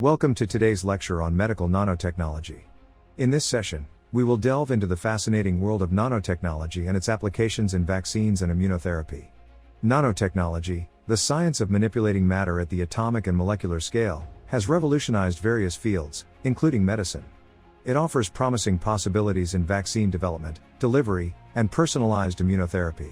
Welcome to today's lecture on medical nanotechnology. In this session, we will delve into the fascinating world of nanotechnology and its applications in vaccines and immunotherapy. Nanotechnology, the science of manipulating matter at the atomic and molecular scale, has revolutionized various fields, including medicine. It offers promising possibilities in vaccine development, delivery, and personalized immunotherapy.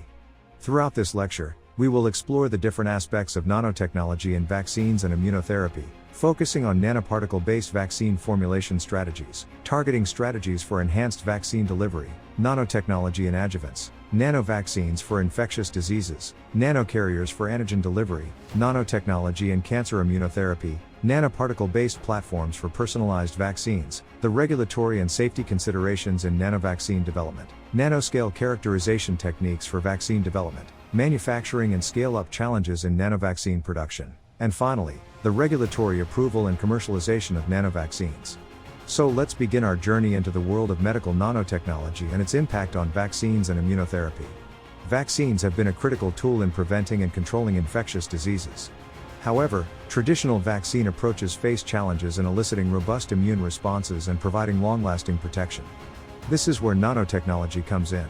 Throughout this lecture, we will explore the different aspects of nanotechnology in vaccines and immunotherapy, focusing on nanoparticle-based vaccine formulation strategies, targeting strategies for enhanced vaccine delivery, nanotechnology and adjuvants, nanovaccines for infectious diseases, nanocarriers for antigen delivery, nanotechnology and cancer immunotherapy, nanoparticle-based platforms for personalized vaccines, the regulatory and safety considerations in nanovaccine development, nanoscale characterization techniques for vaccine development, manufacturing and scale-up challenges in nanovaccine production, and finally, the regulatory approval and commercialization of nanovaccines. So let's begin our journey into the world of medical nanotechnology and its impact on vaccines and immunotherapy. Vaccines have been a critical tool in preventing and controlling infectious diseases. However, traditional vaccine approaches face challenges in eliciting robust immune responses and providing long-lasting protection. This is where nanotechnology comes in.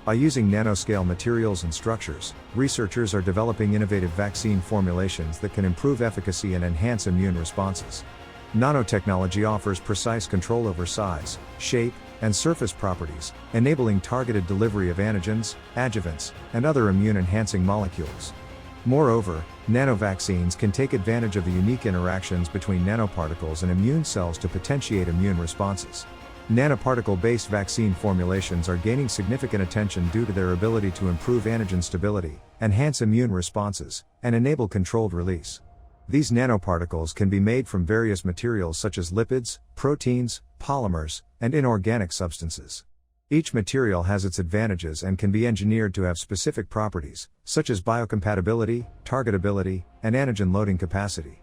By using nanoscale materials and structures, researchers are developing innovative vaccine formulations that can improve efficacy and enhance immune responses. Nanotechnology offers precise control over size, shape, and surface properties, enabling targeted delivery of antigens, adjuvants, and other immune-enhancing molecules. Moreover, nanovaccines can take advantage of the unique interactions between nanoparticles and immune cells to potentiate immune responses. Nanoparticle-based vaccine formulations are gaining significant attention due to their ability to improve antigen stability, enhance immune responses, and enable controlled release. These nanoparticles can be made from various materials such as lipids, proteins, polymers, and inorganic substances. Each material has its advantages and can be engineered to have specific properties, such as biocompatibility, targetability, and antigen loading capacity.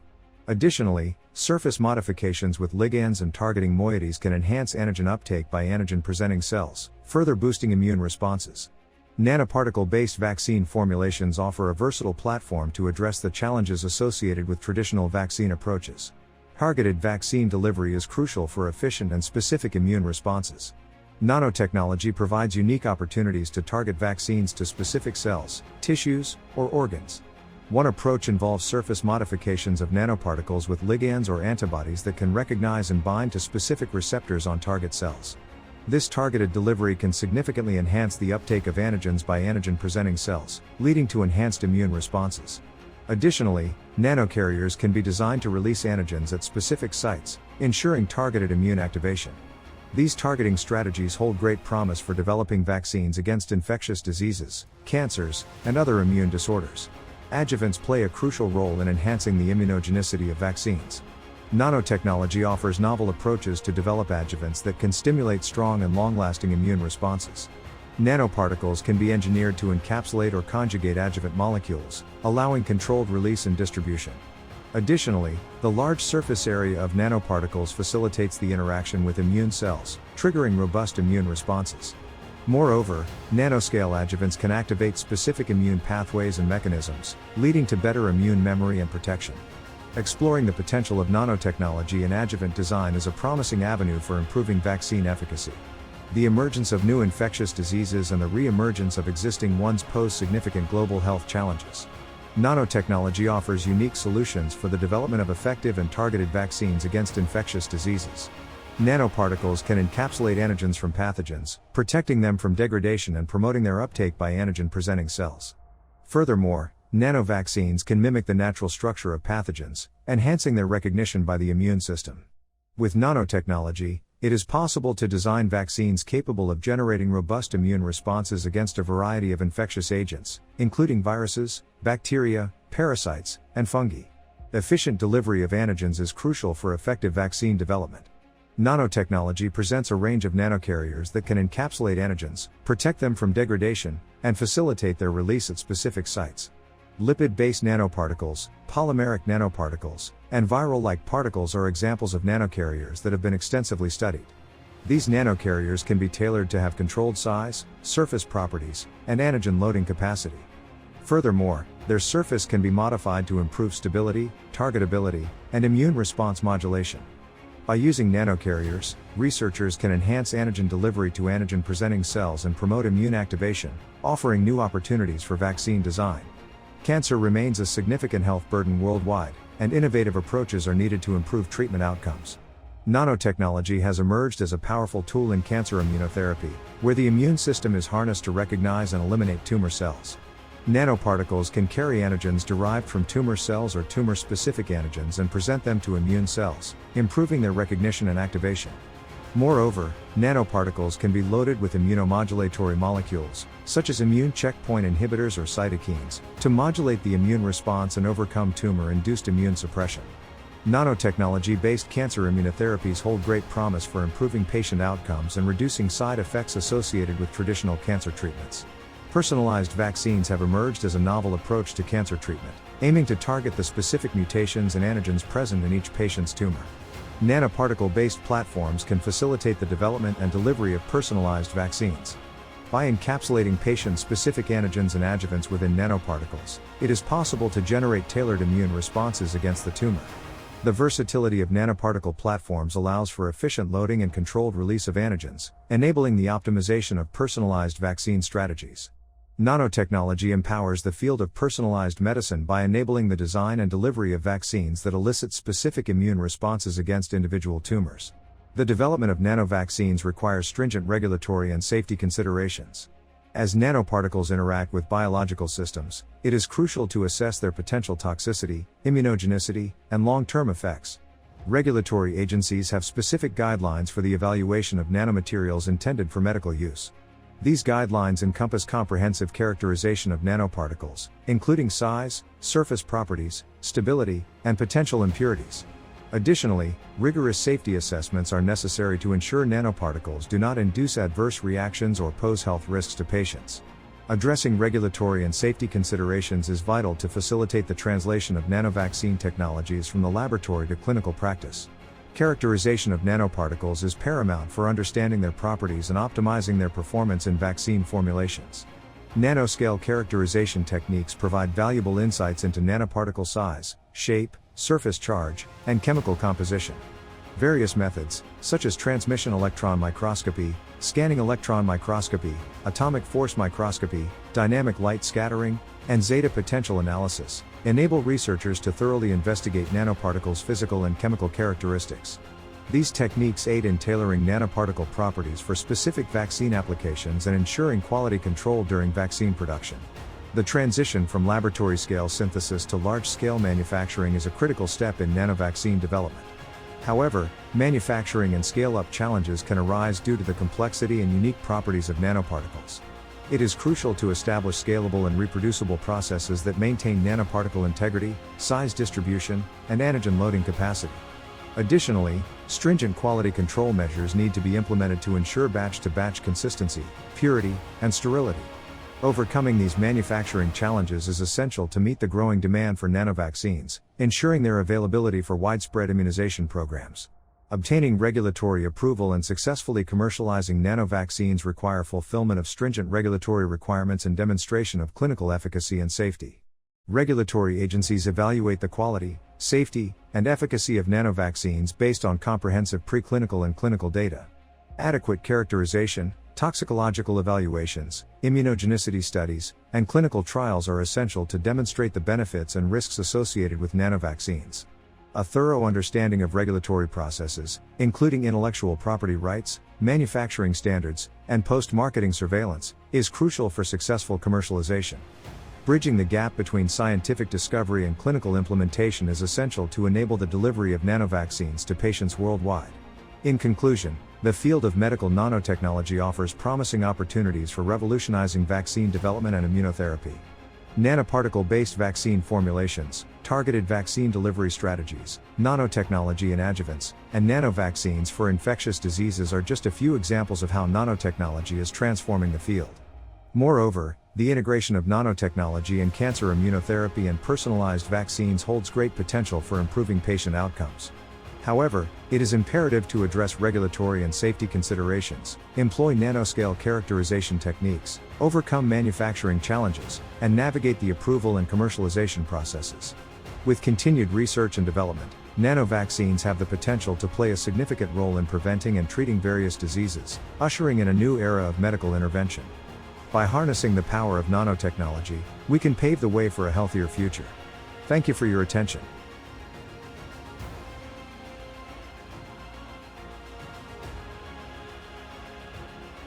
Additionally, surface modifications with ligands and targeting moieties can enhance antigen uptake by antigen-presenting cells, further boosting immune responses. Nanoparticle-based vaccine formulations offer a versatile platform to address the challenges associated with traditional vaccine approaches. Targeted vaccine delivery is crucial for efficient and specific immune responses. Nanotechnology provides unique opportunities to target vaccines to specific cells, tissues, or organs. One approach involves surface modifications of nanoparticles with ligands or antibodies that can recognize and bind to specific receptors on target cells. This targeted delivery can significantly enhance the uptake of antigens by antigen-presenting cells, leading to enhanced immune responses. Additionally, nanocarriers can be designed to release antigens at specific sites, ensuring targeted immune activation. These targeting strategies hold great promise for developing vaccines against infectious diseases, cancers, and other immune disorders. Adjuvants play a crucial role in enhancing the immunogenicity of vaccines. Nanotechnology offers novel approaches to develop adjuvants that can stimulate strong and long-lasting immune responses. Nanoparticles can be engineered to encapsulate or conjugate adjuvant molecules, allowing controlled release and distribution. Additionally, the large surface area of nanoparticles facilitates the interaction with immune cells, triggering robust immune responses. Moreover, nanoscale adjuvants can activate specific immune pathways and mechanisms, leading to better immune memory and protection. Exploring the potential of nanotechnology in adjuvant design is a promising avenue for improving vaccine efficacy. The emergence of new infectious diseases and the re-emergence of existing ones pose significant global health challenges. Nanotechnology offers unique solutions for the development of effective and targeted vaccines against infectious diseases. Nanoparticles can encapsulate antigens from pathogens, protecting them from degradation and promoting their uptake by antigen-presenting cells. Furthermore, nanovaccines can mimic the natural structure of pathogens, enhancing their recognition by the immune system. With nanotechnology, it is possible to design vaccines capable of generating robust immune responses against a variety of infectious agents, including viruses, bacteria, parasites, and fungi. Efficient delivery of antigens is crucial for effective vaccine development. Nanotechnology presents a range of nanocarriers that can encapsulate antigens, protect them from degradation, and facilitate their release at specific sites. Lipid-based nanoparticles, polymeric nanoparticles, and viral-like particles are examples of nanocarriers that have been extensively studied. These nanocarriers can be tailored to have controlled size, surface properties, and antigen loading capacity. Furthermore, their surface can be modified to improve stability, targetability, and immune response modulation. By using nanocarriers, researchers can enhance antigen delivery to antigen-presenting cells and promote immune activation, offering new opportunities for vaccine design. Cancer remains a significant health burden worldwide, and innovative approaches are needed to improve treatment outcomes. Nanotechnology has emerged as a powerful tool in cancer immunotherapy, where the immune system is harnessed to recognize and eliminate tumor cells. Nanoparticles can carry antigens derived from tumor cells or tumor-specific antigens and present them to immune cells, improving their recognition and activation. Moreover, nanoparticles can be loaded with immunomodulatory molecules, such as immune checkpoint inhibitors or cytokines, to modulate the immune response and overcome tumor-induced immune suppression. Nanotechnology-based cancer immunotherapies hold great promise for improving patient outcomes and reducing side effects associated with traditional cancer treatments. Personalized vaccines have emerged as a novel approach to cancer treatment, aiming to target the specific mutations and antigens present in each patient's tumor. Nanoparticle-based platforms can facilitate the development and delivery of personalized vaccines. By encapsulating patient-specific antigens and adjuvants within nanoparticles, it is possible to generate tailored immune responses against the tumor. The versatility of nanoparticle platforms allows for efficient loading and controlled release of antigens, enabling the optimization of personalized vaccine strategies. Nanotechnology empowers the field of personalized medicine by enabling the design and delivery of vaccines that elicit specific immune responses against individual tumors. The development of nanovaccines requires stringent regulatory and safety considerations. As nanoparticles interact with biological systems, it is crucial to assess their potential toxicity, immunogenicity, and long-term effects. Regulatory agencies have specific guidelines for the evaluation of nanomaterials intended for medical use. These guidelines encompass comprehensive characterization of nanoparticles, including size, surface properties, stability, and potential impurities. Additionally, rigorous safety assessments are necessary to ensure nanoparticles do not induce adverse reactions or pose health risks to patients. Addressing regulatory and safety considerations is vital to facilitate the translation of nanovaccine technologies from the laboratory to clinical practice. Characterization of nanoparticles is paramount for understanding their properties and optimizing their performance in vaccine formulations. Nanoscale characterization techniques provide valuable insights into nanoparticle size, shape, surface charge, and chemical composition. Various methods, such as transmission electron microscopy, scanning electron microscopy, atomic force microscopy, dynamic light scattering, and zeta potential analysis, enable researchers to thoroughly investigate nanoparticles' physical and chemical characteristics. These techniques aid in tailoring nanoparticle properties for specific vaccine applications and ensuring quality control during vaccine production. The transition from laboratory-scale synthesis to large-scale manufacturing is a critical step in nanovaccine development. However, manufacturing and scale-up challenges can arise due to the complexity and unique properties of nanoparticles. It is crucial to establish scalable and reproducible processes that maintain nanoparticle integrity, size distribution, and antigen loading capacity. Additionally, stringent quality control measures need to be implemented to ensure batch-to-batch consistency, purity, and sterility. Overcoming these manufacturing challenges is essential to meet the growing demand for nanovaccines, ensuring their availability for widespread immunization programs. Obtaining regulatory approval and successfully commercializing nanovaccines require fulfillment of stringent regulatory requirements and demonstration of clinical efficacy and safety. Regulatory agencies evaluate the quality, safety, and efficacy of nanovaccines based on comprehensive preclinical and clinical data. Adequate characterization, toxicological evaluations, immunogenicity studies, and clinical trials are essential to demonstrate the benefits and risks associated with nanovaccines. A thorough understanding of regulatory processes, including intellectual property rights, manufacturing standards, and post-marketing surveillance, is crucial for successful commercialization. Bridging the gap between scientific discovery and clinical implementation is essential to enable the delivery of nanovaccines to patients worldwide. In conclusion, the field of medical nanotechnology offers promising opportunities for revolutionizing vaccine development and immunotherapy. Nanoparticle-based vaccine formulations, targeted vaccine delivery strategies, nanotechnology and adjuvants, and nanovaccines for infectious diseases are just a few examples of how nanotechnology is transforming the field. Moreover, the integration of nanotechnology in cancer immunotherapy and personalized vaccines holds great potential for improving patient outcomes. However, it is imperative to address regulatory and safety considerations, employ nanoscale characterization techniques, overcome manufacturing challenges, and navigate the approval and commercialization processes. With continued research and development, nanovaccines have the potential to play a significant role in preventing and treating various diseases, ushering in a new era of medical intervention. By harnessing the power of nanotechnology, we can pave the way for a healthier future. Thank you for your attention.